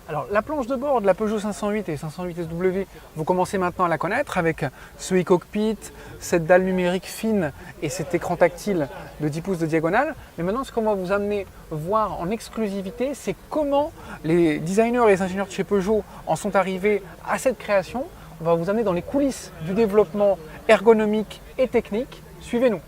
Alors la planche de bord de la Peugeot 508 et 508 SW, vous commencez maintenant à la connaître avec ce e-cockpit, cette dalle numérique fine et cet écran tactile de 10 pouces de diagonale. Mais maintenant ce qu'on va vous amener voir en exclusivité, c'est comment les designers et les ingénieurs de chez Peugeot en sont arrivés à cette création. On va vous amener dans les coulisses du développement ergonomique et technique. Suivez-nous.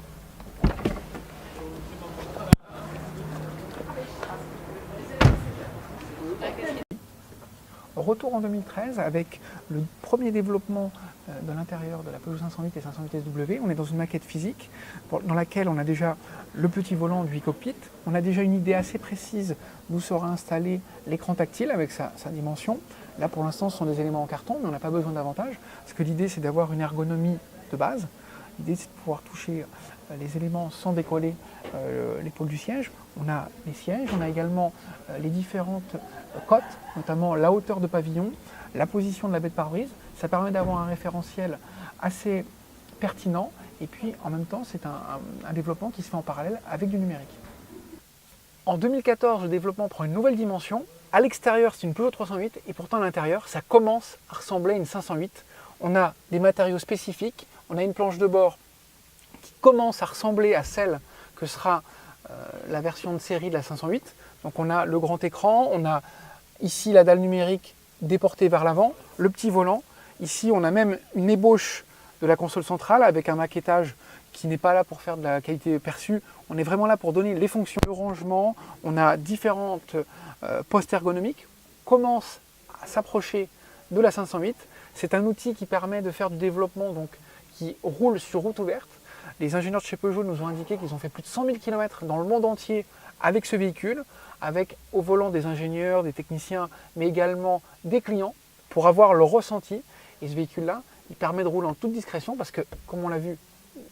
Retour en 2013 avec le premier développement de l'intérieur de la Peugeot 508 et 508 SW. On est dans une maquette physique dans laquelle on a déjà le petit volant du e-cockpit. On a déjà une idée assez précise d'où sera installé l'écran tactile avec sa dimension. Là pour l'instant ce sont des éléments en carton mais on n'a pas besoin davantage parce que l'idée c'est d'avoir une ergonomie de base. L'idée c'est de pouvoir toucher les éléments sans décoller l'épaule du siège. On a les sièges, on a également les différentes cotes, notamment la hauteur de pavillon, la position de la baie de pare-brise. Ça permet d'avoir un référentiel assez pertinent et puis en même temps c'est un développement qui se fait en parallèle avec du numérique. En 2014, le développement prend une nouvelle dimension. À l'extérieur, c'est une Peugeot 308 et pourtant à l'intérieur, ça commence à ressembler à une 508. On a des matériaux spécifiques, on a une planche de bord qui commence à ressembler à celle que sera la version de série de la 508. Donc on a le grand écran, on a ici la dalle numérique déportée vers l'avant, le petit volant. Ici on a même une ébauche de la console centrale avec un maquettage qui n'est pas là pour faire de la qualité perçue. On est vraiment là pour donner les fonctions de rangement. On a différentes postes ergonomiques. On commence à s'approcher de la 508. C'est un outil qui permet de faire du développement donc, qui roule sur route ouverte. Les ingénieurs de chez Peugeot nous ont indiqué qu'ils ont fait plus de 100 000 km dans le monde entier avec ce véhicule, avec au volant des ingénieurs, des techniciens, mais également des clients pour avoir le ressenti. Et ce véhicule-là, il permet de rouler en toute discrétion parce que, comme on l'a vu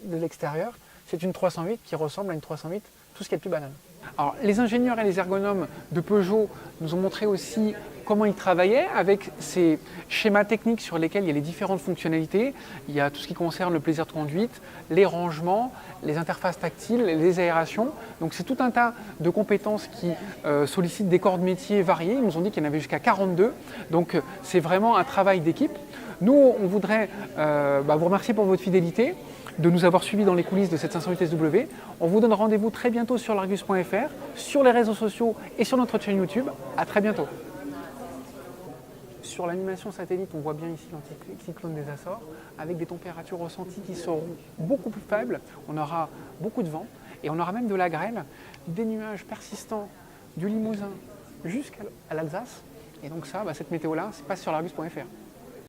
de l'extérieur, c'est une 308 qui ressemble à une 308, tout ce qui est le plus banal. Alors, les ingénieurs et les ergonomes de Peugeot nous ont montré aussi comment ils travaillaient avec ces schémas techniques sur lesquels il y a les différentes fonctionnalités. Il y a tout ce qui concerne le plaisir de conduite, les rangements, les interfaces tactiles, les aérations. Donc c'est tout un tas de compétences qui sollicitent des corps de métier variés. Ils nous ont dit qu'il y en avait jusqu'à 42. Donc c'est vraiment un travail d'équipe. Nous, on voudrait vous remercier pour votre fidélité, de nous avoir suivis dans les coulisses de cette 508 SW. On vous donne rendez-vous très bientôt sur largus.fr, sur les réseaux sociaux et sur notre chaîne YouTube. À très bientôt. Sur l'animation satellite, on voit bien ici l'anticyclone des Açores, avec des températures ressenties qui seront beaucoup plus faibles. On aura beaucoup de vent et on aura même de la grêle, des nuages persistants du Limousin jusqu'à l'Alsace. Et donc ça, cette météo-là, c'est pas sur largus.fr.